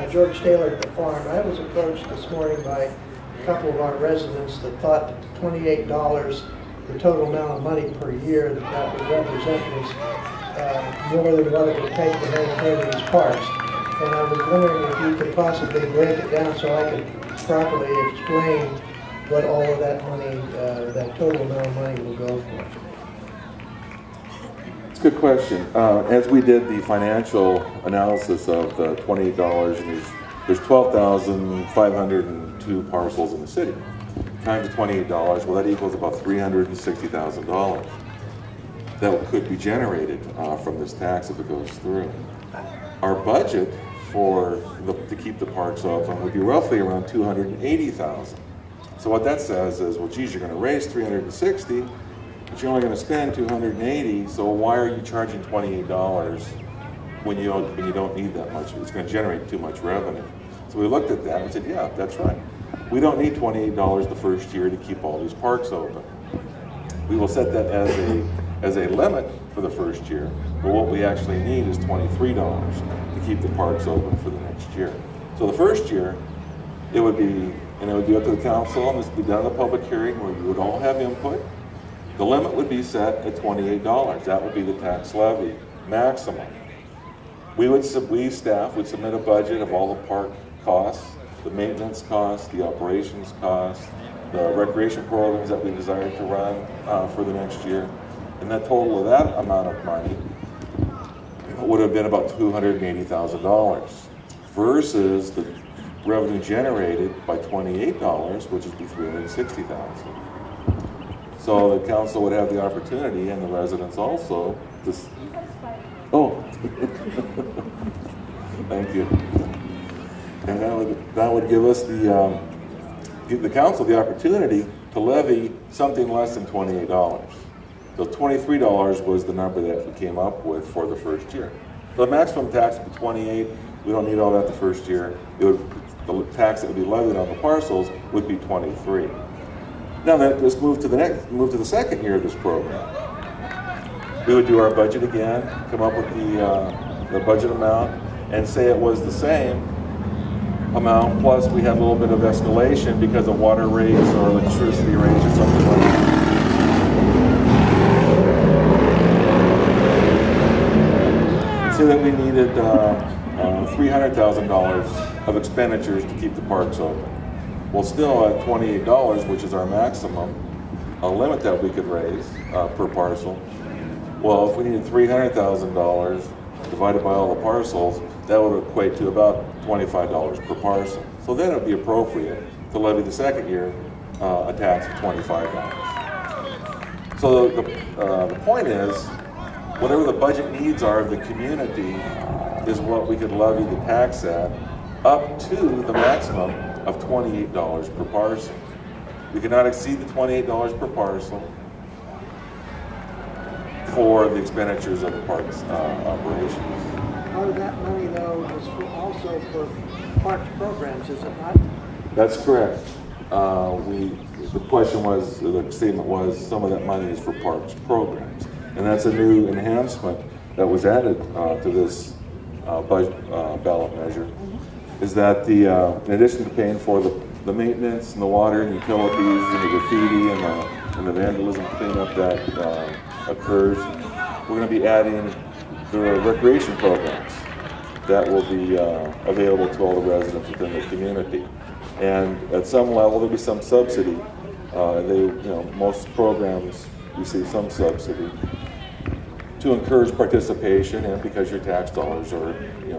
George Taylor at the farm. I was approached this morning by a couple of our residents that thought that $28, the total amount of money per year that would represent was more than what it would take to maintain these parks. And I was wondering if you could possibly break it down so I could properly explain what all of that money, that total amount of money will go for. It's a good question. As we did the financial analysis of the $28, and there's 12,502 parcels in the city, times $28, well, that equals about $360,000 that could be generated from this tax if it goes through. Our budget to keep the parks open would be roughly around $280,000. So what that says is, well, geez, you're going to raise $360, but you're only going to spend $280. So why are you charging $28 when you don't need that much? It's going to generate too much revenue. So we looked at that and said, yeah, that's right. We don't need $28 the first year to keep all these parks open. We will set that as a limit for the first year, but what we actually need is $23 to keep the parks open for the next year. So the first year, it would be up to the council, and this would be done in a public hearing where you would all have input. The limit would be set at $28. That would be the tax levy maximum. We staff would submit a budget of all the park costs, the maintenance costs, the operations costs, the recreation programs that we desire to run for the next year. And that total of that amount of money would have been about $280,000 versus the revenue generated by $28, which would be $360,000. So the council would have the opportunity, and the residents also, to... Oh, thank you. And that would give us give the council the opportunity to levy something less than $28. So $23 was the number that we came up with for the first year. So the maximum tax would be $28. We don't need all that the first year. The tax that would be levied on the parcels would be $23. Now let's move to the second year of this program. We would do our budget again, come up with the budget amount, and say it was the same amount, plus we had a little bit of escalation because of water rates or electricity rates or something like that. Say that we needed $300,000 of expenditures to keep the parks open. Well, still at $28, which is our maximum limit that we could raise per parcel. Well, if we needed $300,000 divided by all the parcels, that would equate to about $25 per parcel. So then it would be appropriate to levy the second year a tax of $25. So the point is, whatever the budget needs are of the community is what we could levy the tax at, up to the maximum of $28 per parcel. We cannot exceed the $28 per parcel for the expenditures of the parks operations. Part of that money, though, is also for parks programs, is it not? That's correct. The question was, the statement was, some of that money is for parks programs. And that's a new enhancement that was added to this budget ballot measure, is that in addition to paying for the maintenance and the water and utilities and the graffiti and the vandalism cleanup that occurs, we're going to be adding the recreation programs that will be available to all the residents within the community. And at some level, there'll be some subsidy. Most programs receive some subsidy to encourage participation, and because your tax dollars are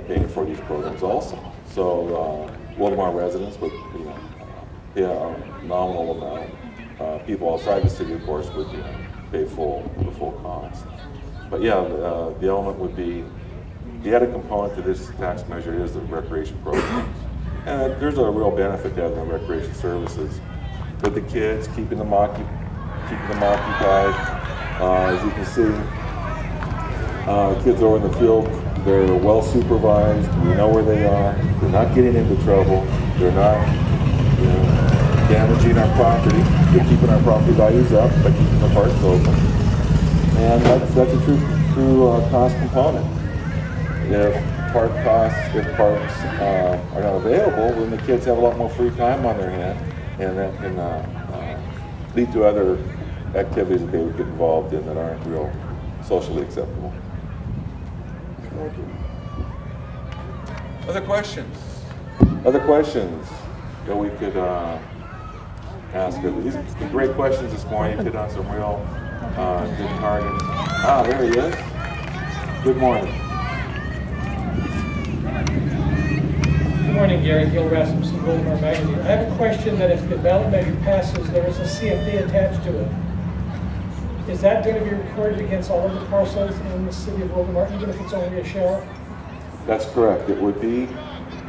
paying for these programs also. So Wildomar residents would pay a nominal amount. People outside the city, of course, would pay the full cost. But yeah, the element would be, the added component to this tax measure is the recreation programs. And there's a real benefit to having the recreation services with the kids, keeping them occupied. As you can see, kids over in the field, they're well supervised. We know where they are. They're not getting into trouble. They're not damaging our property. They're keeping our property values up by keeping the parks open. And that's a true cost component. If park costs, if parks are not available, then the kids have a lot more free time on their hand, and that can lead to other activities that they would get involved in that aren't real socially acceptable. Thank you. Other questions? Other questions that we could ask? These are great questions this morning. You hit on some real good targets. Ah, there he is. Good morning. Good morning, Gary. Gil Rasmussen, Goldmar Magazine. I have a question that if the ballot measure passes, there is a CFD attached to it. Is that going to be recorded against all of the parcels in the city of Goldmar, even if it's only a shell? That's correct. It would be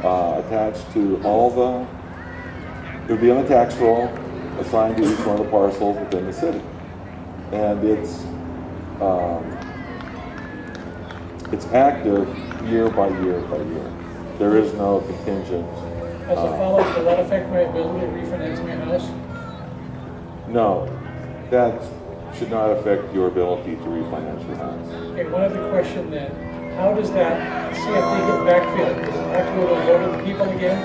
attached to all the, it would be on the tax roll assigned to each one of the parcels within the city. And it's active year by year by year. There is no contingent. As a follow-up, will that affect my ability to refinance my house? No, that should not affect your ability to refinance your house. Okay, one other question then. How does that CFD get backfilled? Does it have to go to a vote of the people again?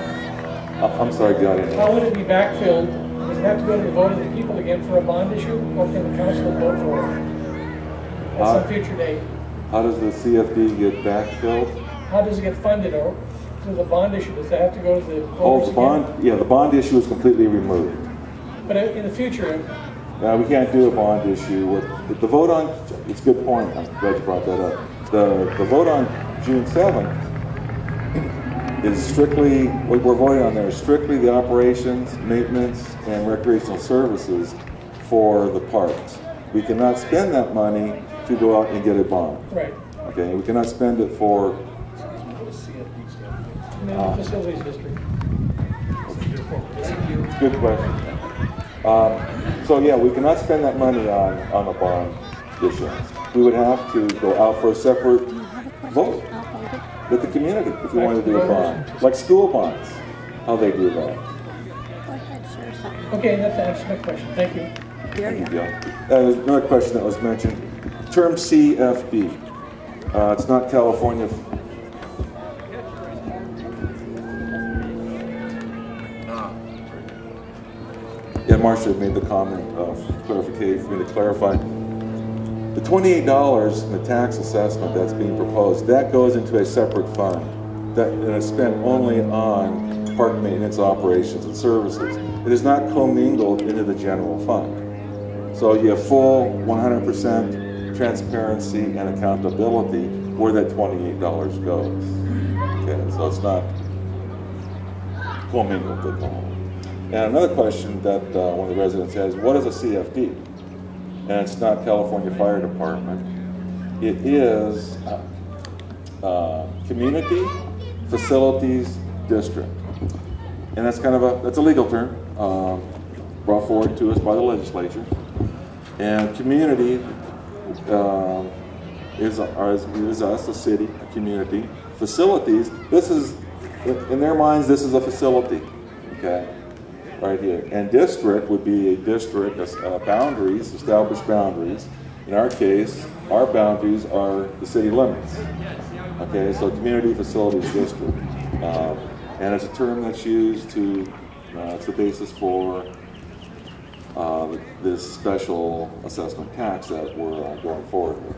I'm sorry, got it. How would it be backfilled? Does it have to go to the vote of the people again for a bond issue, or can the council vote for it at some future date? How does the CFD get backfilled? How does it get funded, or to the bond issue? Does that have to go to the voters Oh, the bond, again? yeah, the bond issue is completely removed. But in the future, We can't do a bond issue. The vote on, it's a good point, I'm glad you brought that up. The vote on June 7th is strictly, what we're voting on there is strictly the operations, maintenance, and recreational services for the parks. We cannot spend that money to go out and get a bond. right, Okay, we cannot spend it for, in the facilities district. good question. So yeah, we cannot spend that money on a bond issuance. We would have to go out for a separate vote with the community if we wanted to do a bond, like school bonds, how they do that. Okay, that answers my question. Thank you. Thank you, Joe. There's another question that was mentioned. Term CFD. It's not California. Yeah, Marcia made the comment of clarification for me to clarify. The $28 in the tax assessment that's being proposed, that goes into a separate fund that is spent only on park maintenance operations and services. It is not commingled into the general fund. So you have full 100% transparency and accountability where that $28 goes. Okay, so it's not commingled at all. And another question that one of the residents has, what is a CFD? And it's not California Fire Department. It is Community Facilities District. And that's kind of that's a legal term brought forward to us by the legislature. And community is us, a city, a community. Facilities, this is, in their minds, this is a facility, okay? Right here. And district would be a district, boundaries, established boundaries. In our case, our boundaries are the city limits. Okay, so community facilities district. And it's a term that's used to, it's the basis for this special assessment tax that we're going forward with.